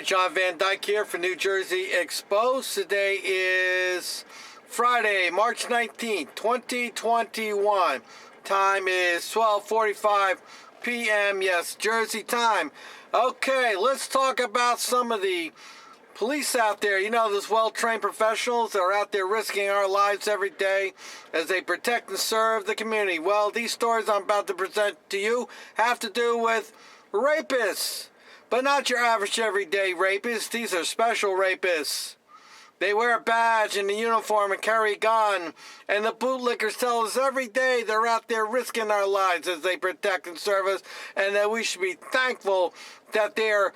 Everybody, John Van Dyke here for New Jersey Exposed. Today is Friday, March 19th, 2021. Time is 12:45 p.m. Yes, Jersey time. Okay, let's talk about some of the police out there. You know, those well-trained professionals that are out there risking our lives every day as they protect and serve the community. Well, these stories I'm about to present to you have to do with rapists. But not your average everyday rapists. These are special rapists. They wear a badge and a uniform and carry a gun. And the bootlickers tell us every day they're out there risking our lives as they protect and serve us. And that we should be thankful that they're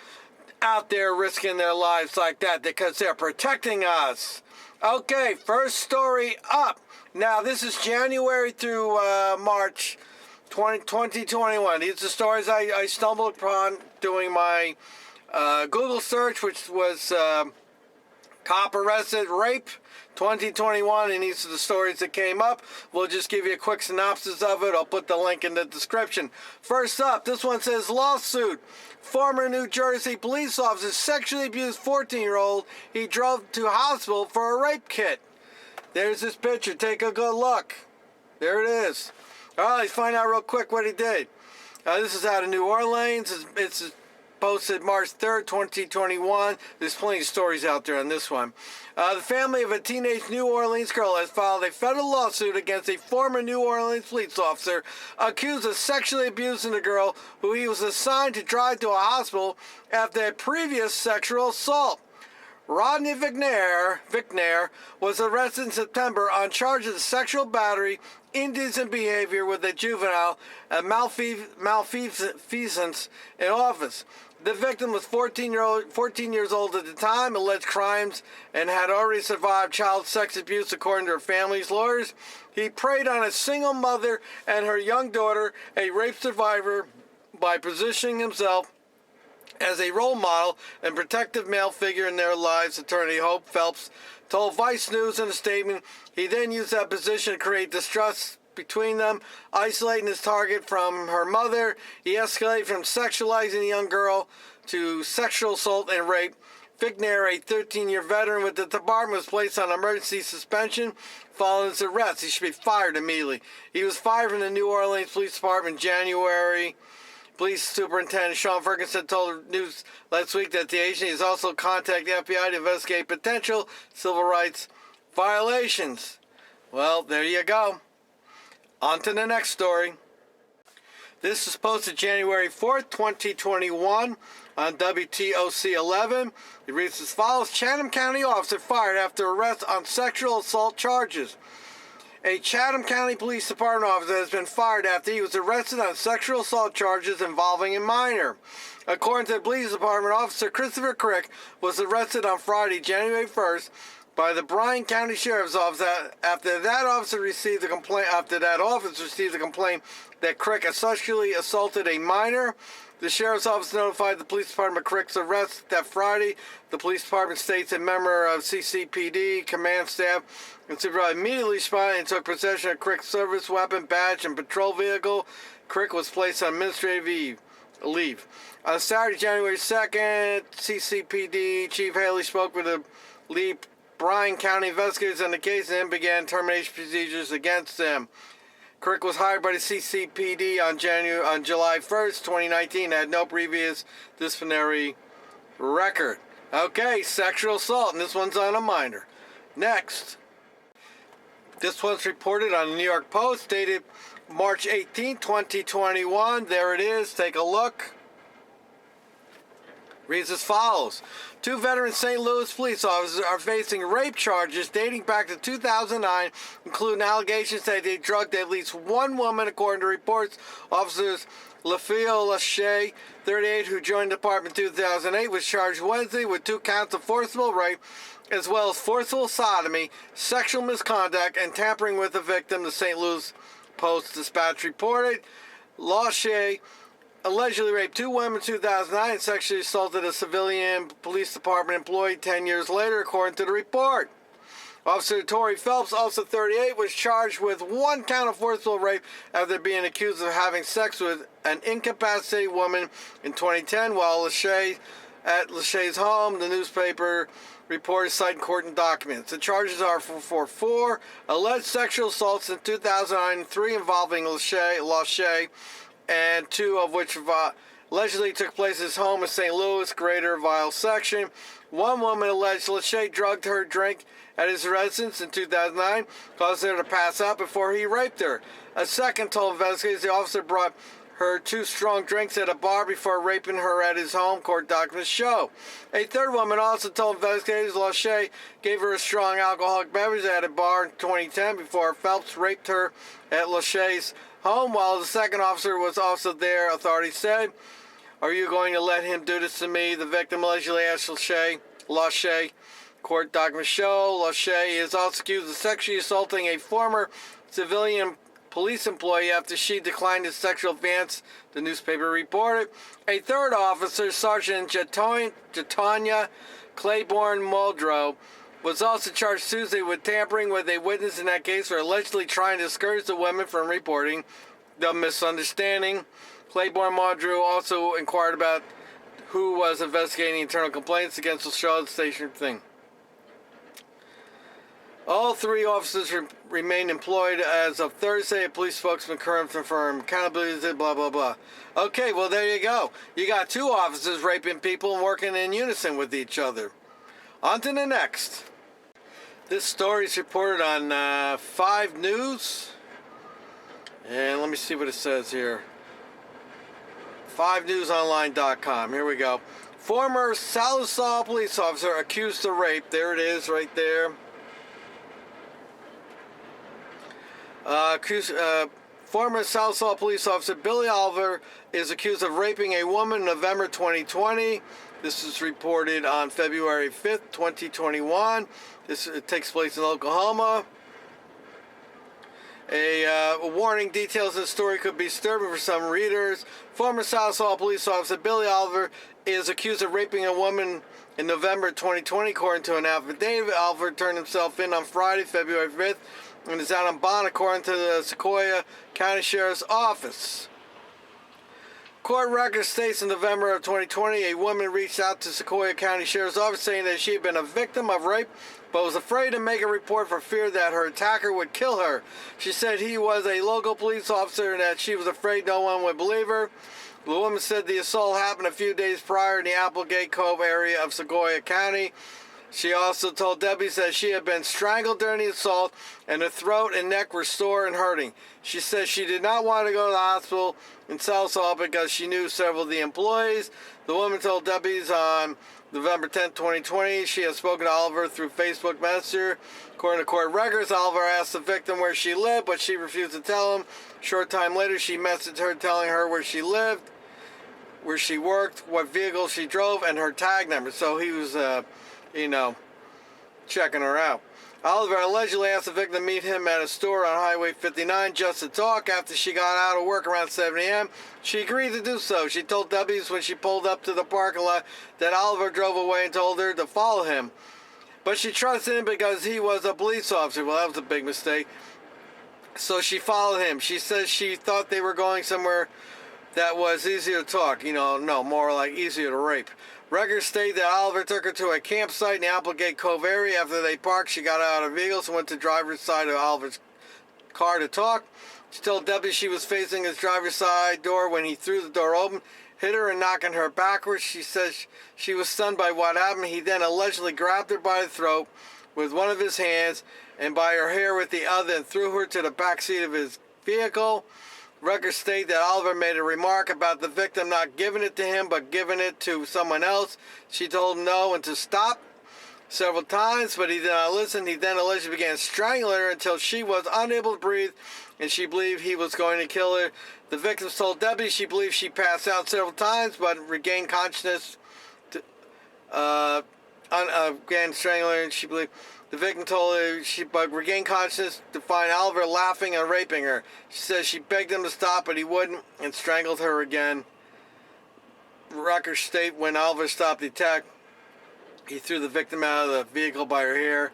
out there risking their lives like that because they're protecting us. Okay, first story up. Now, this is January through March 2021. These are stories I stumbled upon doing my Google search, which was cop arrested rape 2021, and these are the stories that came up. We'll just give you a quick synopsis of it. I'll put the link in the description. First up, this one says lawsuit. Former New Jersey police officer sexually abused 14-year-old he drove to hospital for a rape kit. There's this picture. Take a good look. There it is. All right, let's find out real quick what he did. This is out of New Orleans. It's posted March 3rd, 2021. There's plenty of stories out there on this one. The family of a teenage New Orleans girl has filed a federal lawsuit against a former New Orleans police officer accused of sexually abusing the girl who he was assigned to drive to a hospital after a previous sexual assault. Rodney Vicnair was arrested in September on charges of sexual battery, indecent behavior with a juvenile, and malfeasance in office. The victim was 14 years old at the time, alleged crimes, and had already survived child sex abuse according to her family's lawyers. He preyed on a single mother and her young daughter, a rape survivor, by positioning himself as a role model and protective male figure in their lives. Attorney Hope Phelps told Vice News in a statement he then used that position to create distrust between them, isolating his target from her mother. He escalated from sexualizing a young girl to sexual assault and rape. Vicnair, a 13-year veteran with the department, was placed on emergency suspension following his arrest. He should be fired immediately. He was fired from the New Orleans Police Department in January. Police Superintendent Sean Ferguson told News last week that the agency has also contacted the FBI to investigate potential civil rights violations. Well, there you go. On to the next story. This is posted January 4th, 2021 on WTOC 11. It reads as follows. Chatham County officer fired after arrest on sexual assault charges. A Chatham County Police Department officer has been fired after he was arrested on sexual assault charges involving a minor. According to the police department, Officer Christopher Crick was arrested on Friday, January 1st, by the Bryan County Sheriff's Office after that officer received a complaint that Crick sexually assaulted a minor. The Sheriff's Office notified the police department of Crick's arrest that Friday. The police department states a member of CCPD command staff and supervisor immediately responded and took possession of Crick's service weapon, badge, and patrol vehicle. Crick was placed on administrative leave. On Saturday, January 2nd, CCPD Chief Haley spoke with the lead Bryan County investigators on the case and then began termination procedures against them. Crick was hired by the CCPD on July 1st, 2019, had no previous disciplinary record. Okay, sexual assault, and this one's on a minor. Next. This one's reported on the New York Post, dated March 18th, 2021. There it is. Take a look. Reads as follows. Two veteran St. Louis police officers are facing rape charges dating back to 2009, including allegations that they drugged at least one woman, according to reports. Officers LaFille Lachey, 38, who joined the department in 2008, was charged Wednesday with 2 counts of forcible rape, as well as forcible sodomy, sexual misconduct, and tampering with the victim, the St. Louis Post-Dispatch reported. Lachey allegedly raped 2 women in 2009 and sexually assaulted a civilian police department employee 10 years later, according to the report. Officer Tory Phelps, also 38, was charged with 1 count of forcible rape after being accused of having sex with an incapacitated woman in 2010, while Lachey at Lachey's home, the newspaper reported citing court and documents. The charges are for four alleged sexual assaults in 2009, three involving Lachey, and two of which allegedly took place at his home in St. Louis, Greater Vile Section. One woman alleged Lachey drugged her drink at his residence in 2009, caused her to pass out before he raped her. A second told investigators the officer brought her two strong drinks at a bar before raping her at his home, court documents show. A third woman also told investigators Lachey gave her a strong alcoholic beverage at a bar in 2010 before Phelps raped her at Lachey's home. While the second officer was also there, authorities said, "Are you going to let him do this to me?" The victim allegedly asked Lachey. Court documents show Lachey is also accused of sexually assaulting a former civilian police employee after she declined his sexual advance, the newspaper reported. A third officer, Sergeant Jatonya Claiborne Muldrow, was also charged Tuesday with tampering with a witness in that case for allegedly trying to discourage the women from reporting the misunderstanding. Claiborne Muldrow also inquired about who was investigating internal complaints against the Charlotte Station thing. All three officers remain employed as of Thursday. A police spokesman confirmed accountability, blah, blah, blah. Okay, well, there you go. You got two officers raping people and working in unison with each other. On to the next. This story is reported on 5 News. And let me see what it says here. 5newsonline.com. Here we go. Former Sallisaw police officer accused of rape. There it is right there. Former Sallisaw police officer Billy Oliver is accused of raping a woman in November 2020. This is reported on February 5th, 2021. This takes place in Oklahoma. A warning: details of the story could be disturbing for some readers. Former Sallisaw police officer Billy Oliver is accused of raping a woman in November 2020, according to an affidavit. Oliver turned himself in on Friday, February 5th, and is out on bond, according to the Sequoia County Sheriff's Office. Court record states in November of 2020, a woman reached out to Sequoia County Sheriff's Office saying that she had been a victim of rape, but was afraid to make a report for fear that her attacker would kill her. She said he was a local police officer and that she was afraid no one would believe her. The woman said the assault happened a few days prior in the Applegate Cove area of Sequoia County. She also told deputies that she had been strangled during the assault and her throat and neck were sore and hurting. She said she did not want to go to the hospital in Sallisaw because she knew several of the employees. The woman told deputies on November 10, 2020, she had spoken to Oliver through Facebook Messenger. According to court records, Oliver asked the victim where she lived, but she refused to tell him. A short time later, she messaged her telling her where she lived, where she worked, what vehicle she drove, and her tag number. So he was, checking her out. Oliver allegedly asked the victim to meet him at a store on Highway 59 just to talk. After she got out of work around 7 a.m., she agreed to do so. She told deputies when she pulled up to the parking lot that Oliver drove away and told her to follow him. But she trusted him because he was a police officer. Well, that was a big mistake. So she followed him. She says she thought they were going somewhere that was easier to talk. More like easier to rape. Records state that Oliver took her to a campsite in the Applegate Cove area. After they parked, she got out of the vehicle and went to the driver's side of Oliver's car to talk. She told deputies she was facing his driver's side door when he threw the door open, hit her and knocking her backwards. She says she was stunned by what happened. He then allegedly grabbed her by the throat with one of his hands and by her hair with the other and threw her to the back seat of his vehicle. Records state that Oliver made a remark about the victim not giving it to him but giving it to someone else. She told him no and to stop several times, but he did not listen. He then allegedly began strangling her until she was unable to breathe and she believed he was going to kill her. The victim told deputies she believed she passed out several times but regained consciousness. Began strangling her and she believed. The victim told her she regained consciousness to find Oliver laughing and raping her. She says she begged him to stop, but he wouldn't, and strangled her again. Records state when Oliver stopped the attack, he threw the victim out of the vehicle by her hair.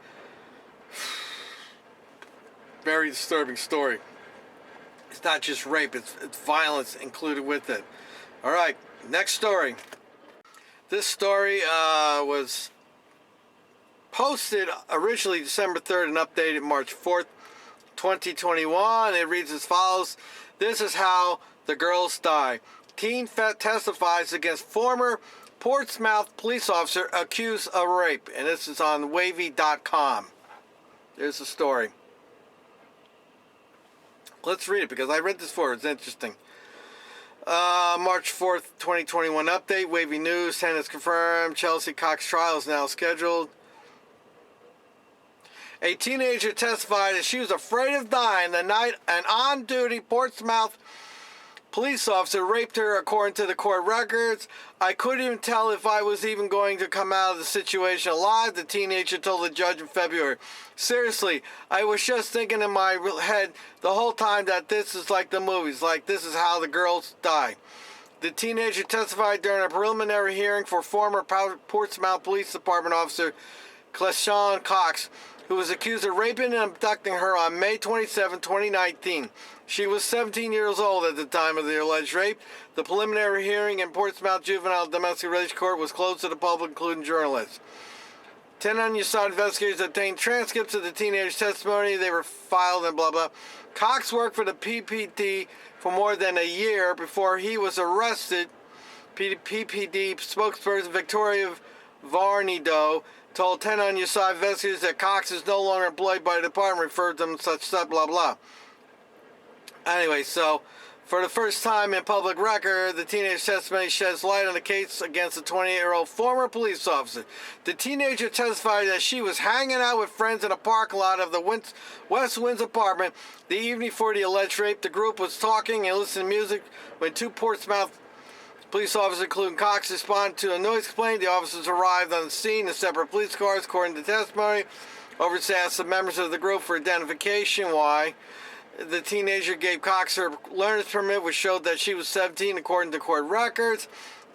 Very disturbing story. It's not just rape, it's violence included with it. All right, next story. This story was posted originally December 3rd and updated March 4th, 2021. It reads as follows. This is how the girls die. Teen testifies against former Portsmouth police officer accused of rape. And this is on wavy.com. There's the story. Let's read it because I read this before. It's interesting. March 4th, 2021 update. Wavy News. Tenants confirmed. Chelsea Cox trial is now scheduled. A teenager testified that she was afraid of dying the night an on-duty Portsmouth police officer raped her, according to the court records. I couldn't even tell if I was even going to come out of the situation alive, the teenager told the judge in February. Seriously, I was just thinking in my head the whole time that this is like the movies, like this is how the girls die. The teenager testified during a preliminary hearing for former Portsmouth Police Department officer Cleshon Cox, who was accused of raping and abducting her on May 27, 2019. She was 17 years old at the time of the alleged rape. The preliminary hearing in Portsmouth Juvenile Domestic Relations Court was closed to the public, including journalists. 10 on your side investigators obtained transcripts of the teenager's testimony. They were filed and blah, blah. Cox worked for the PPD for more than a year before he was arrested. PPD spokesperson Victoria Varnido told 10 on your side investigators that Cox is no longer employed by the department, referred to them such stuff, blah, blah. Anyway, so for the first time in public record, the teenager's testimony sheds light on the case against the 28-year-old former police officer. The teenager testified that she was hanging out with friends in a parking lot of the West Windsor apartment the evening before the alleged rape. The group was talking and listening to music when two Portsmouth police officers, including Cox, responded to a noise complaint. The officers arrived on the scene in separate police cars, according to testimony. Officers asked the members of the group for identification. Why? The teenager gave Cox her learner's permit, which showed that she was 17, according to court records.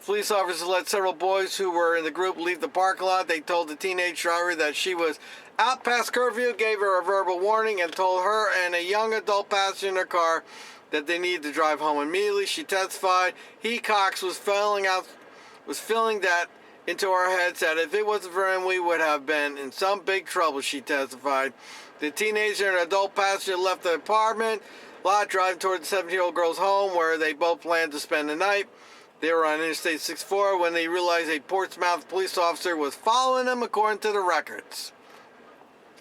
Police officers let several boys who were in the group leave the parking lot. They told the teenage driver that she was out past curfew, gave her a verbal warning, and told her and a young adult passenger in her car that they needed to drive home immediately. She testified Cox was feeling that into our heads that if it wasn't for him, we would have been in some big trouble, she testified. The teenager and adult passenger left the apartment lot driving toward the 17-year-old girl's home, where they both planned to spend the night. They were on Interstate 64 when they realized a Portsmouth police officer was following them, according to the records.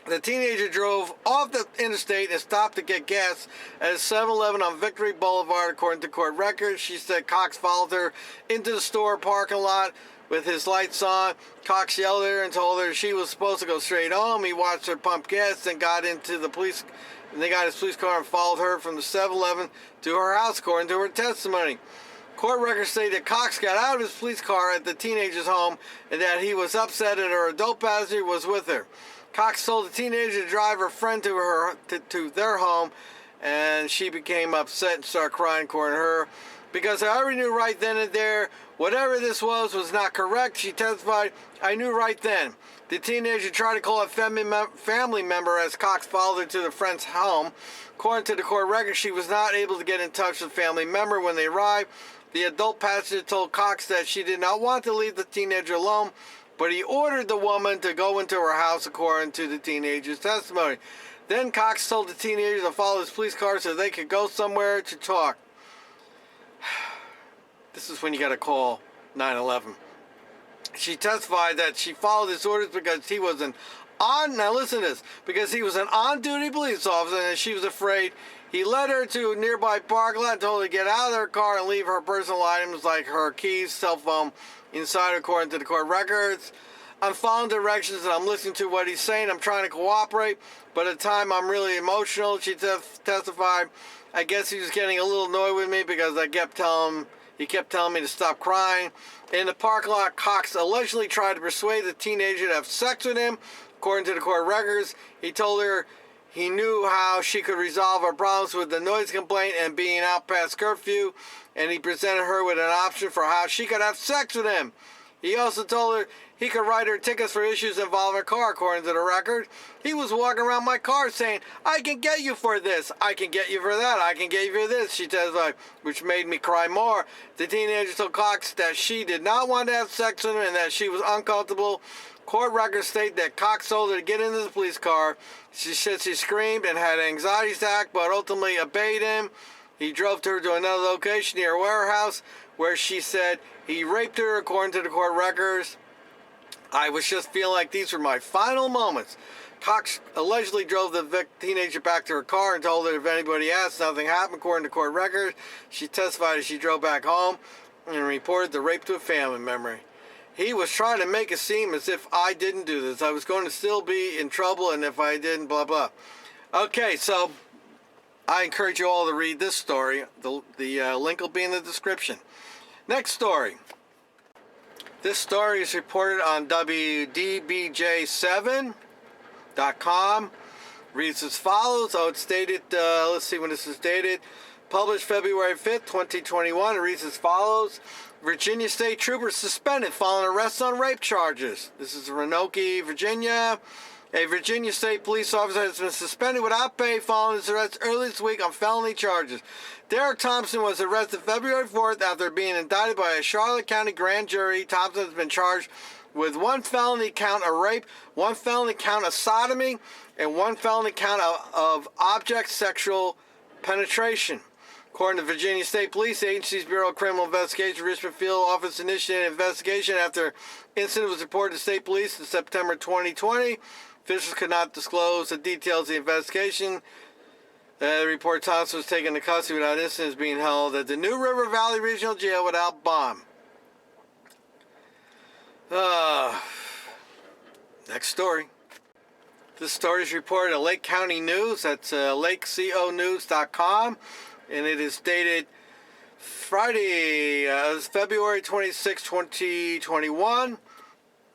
The teenager drove off the interstate and stopped to get gas at a 7-Eleven on Victory Boulevard, according to court records. She said Cox followed her into the store parking lot with his lights on. Cox yelled at her and told her she was supposed to go straight home. He watched her pump gas, then got into the police. And they got his police car and followed her from the 7-Eleven to her house, according to her testimony. Court records say that Cox got out of his police car at the teenager's home and that he was upset that her adult passenger was with her. Cox told the teenager to drive her friend to their home, and she became upset and started crying, according to her, because I already knew right then and there whatever this was not correct. She testified, I knew right then. The teenager tried to call a family member as Cox followed her to the friend's home. According to the court record, she was not able to get in touch with a family member when they arrived. The adult passenger told Cox that she did not want to leave the teenager alone, but he ordered the woman to go into her house, according to the teenager's testimony. Then Cox told the teenager to follow his police car so they could go somewhere to talk. This is when you got to call 911. She testified that she followed his orders because he was because he was an on-duty police officer and she was afraid. He led her to a nearby parking lot and told her to get out of her car and leave her personal items like her keys, cell phone, inside, according to the court records. I'm following directions and I'm listening to what he's saying. I'm trying to cooperate, but at the time I'm really emotional. She testified, I guess he was getting a little annoyed with me because he kept telling me to stop crying. In the parking lot, Cox allegedly tried to persuade the teenager to have sex with him. According to the court records, he told her he knew how she could resolve her problems with the noise complaint and being out past curfew, and he presented her with an option for how she could have sex with him. He also told her he could write her tickets for issues involving her car, according to the record. He was walking around my car saying, I can get you for this, I can get you for that, I can get you for this, she testified, which made me cry more. The teenager told Cox that she did not want to have sex with him and that she was uncomfortable. Court records state that Cox told her to get into the police car. She said she screamed and had an anxiety attack, but ultimately obeyed him. He drove her to another location near a warehouse where she said he raped her, according to the court records. I was just feeling like these were my final moments. Cox allegedly drove the teenager back to her car and told her if anybody asked, nothing happened, according to court records. She testified as she drove back home and reported the rape to a family member. He was trying to make it seem as if I didn't do this. I was going to still be in trouble, and if I didn't, blah, blah. Okay, so I encourage you all to read this story. The link will be in the description. Next story. This story is reported on WDBJ7.com. Reads as follows. Oh, it's dated, let's see when this is dated. Published February 5th, 2021. It reads as follows. Virginia State Trooper suspended following arrest on rape charges. This is Roanoke, Virginia. A Virginia State police officer has been suspended without pay following his arrest early this week on felony charges. Derek Thompson was arrested February 4th after being indicted by a Charlotte County grand jury. Thompson has been charged with one felony count of rape, one felony count of sodomy, and one felony count of object sexual penetration. According to Virginia State Police, the agency's Bureau of Criminal Investigation, Richmond Field Office initiated an investigation after incident was reported to state police in September 2020. Officials could not disclose the details of the investigation. The report Thompson was taken into custody without incidents being held at the New River Valley Regional Jail without bond. Next story. This story is reported at Lake County News. That's lakeconews.com. And it is dated Friday, February 26, 2021.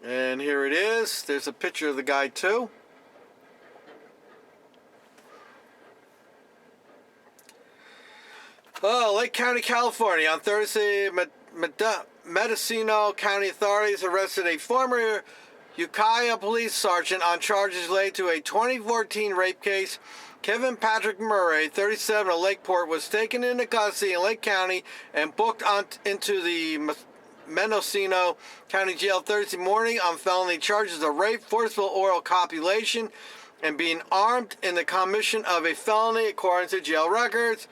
And here it is. There's a picture of the guy, too. Oh, Lake County, California. On Thursday, Mendocino County authorities arrested a former Ukiah police sergeant on charges related to a 2014 rape case. Kevin Patrick Murray, 37, of Lakeport, was taken into custody in Lake County and booked into the Mendocino County Jail Thursday morning on felony charges of rape, forcible oral copulation, and being armed in the commission of a felony, according to jail records.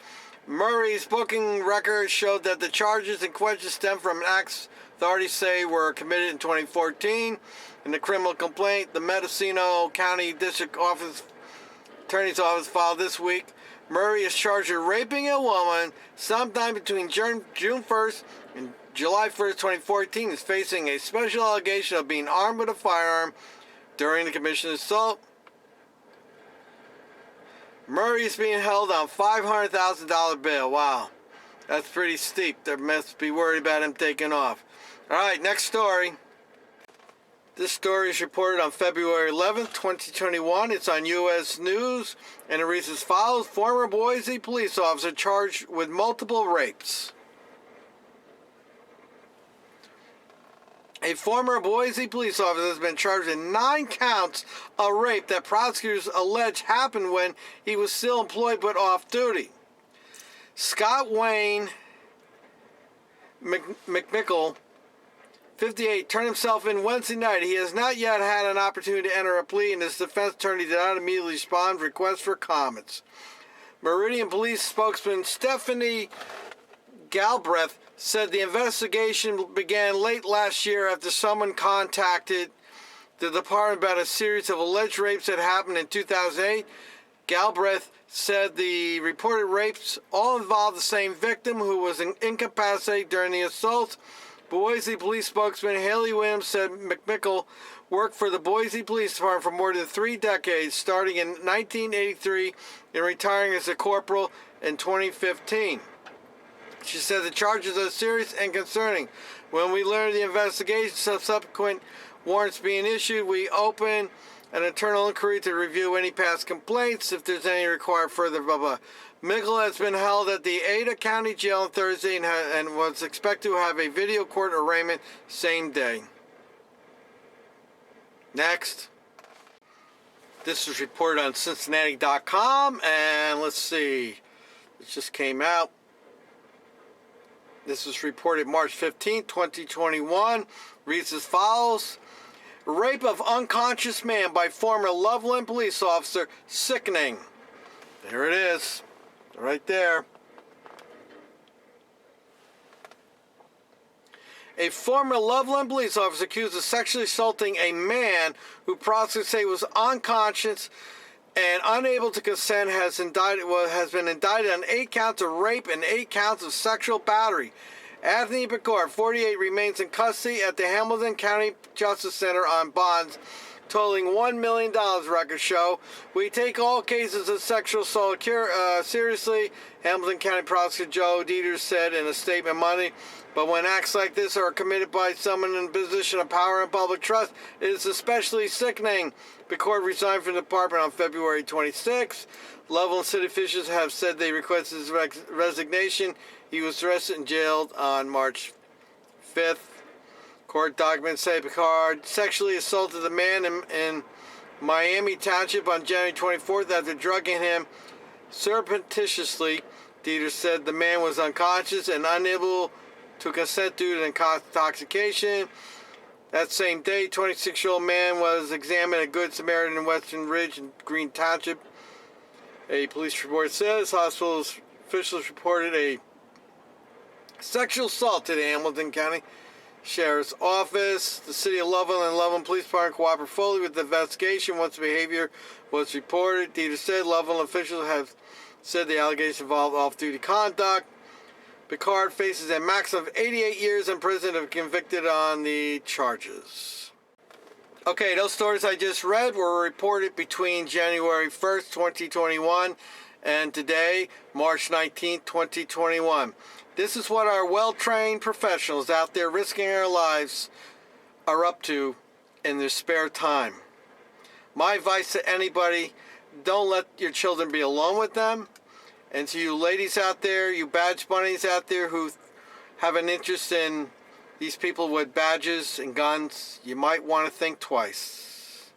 Murray's booking records showed that the charges in question stem from acts authorities say were committed in 2014. In the criminal complaint, the Mendocino County District Attorney's Office filed this week. Murray is charged with raping a woman sometime between June 1st and July 1st, 2014. Is facing a special allegation of being armed with a firearm during the commission of assault. Murray is being held on $500,000 bail. Wow, that's pretty steep. They must be worried about him taking off. All right, next story. This story is reported on February 11th, 2021. It's on U.S. News, and it reads as follows. Former Boise police officer charged with multiple rapes. A former Boise police officer has been charged with 9 counts of rape that prosecutors allege happened when he was still employed but off duty. Scott Wayne McMickle, 58, turned himself in Wednesday night. He has not yet had an opportunity to enter a plea, and his defense attorney did not immediately respond to requests for comments. Meridian Police spokesman Stephanie Galbraith said the investigation began late last year after someone contacted the department about a series of alleged rapes that happened in 2008. Galbraith said the reported rapes all involved the same victim who was incapacitated during the assaults. Boise Police spokesman Haley Williams said McMickle worked for the Boise Police Department for more than 3 decades, starting in 1983 and retiring as a corporal in 2015. She said the charges are serious and concerning. When we learned the investigation, subsequent warrants being issued, we open an internal inquiry to review any past complaints, if there's any required further, blah, blah. Mickle has been held at the Ada County Jail on Thursday and was expected to have a video court arraignment same day. Next. This was reported on Cincinnati.com, and let's see. It just came out. This was reported March 15, 2021. Reads as follows. Rape of unconscious man by former Loveland police officer. Sickening. There it is. Right there. A former Loveland police officer accused of sexually assaulting a man who prosecutors say was unconscious and unable to consent has been indicted on 8 counts of rape and 8 counts of sexual battery. Anthony Picard, 48, remains in custody at the Hamilton County Justice Center on bonds totaling $1 million, records show. We take all cases of sexual assault seriously, Hamilton County Prosecutor Joe Deters said in a statement Monday. But when acts like this are committed by someone in a position of power and public trust, it is especially sickening. Picard resigned from the department on February 26. Loveland city officials have said they requested his resignation. He was arrested and jailed on March 5th. Court documents say Picard sexually assaulted a man in Miami Township on January 24th after drugging him surreptitiously. Deters said the man was unconscious and unable to consent due to intoxication. That same day, 26-year-old man was examined at Good Samaritan in Western Ridge in Green Township. A police report says hospital officials reported a sexual assault to the Hamilton County Sheriff's Office. The City of Loveland and Loveland Police Department cooperate fully with the investigation once the behavior was reported. Deters said Loveland officials have said the allegations involved off-duty conduct. Picard faces a maximum of 88 years in prison if convicted on the charges. Okay, those stories I just read were reported between January 1st, 2021 and today, March 19th, 2021. This is what our well-trained professionals out there risking their lives are up to in their spare time. My advice to anybody, don't let your children be alone with them. And to you ladies out there, you badge bunnies out there who have an interest in these people with badges and guns, you might want to think twice.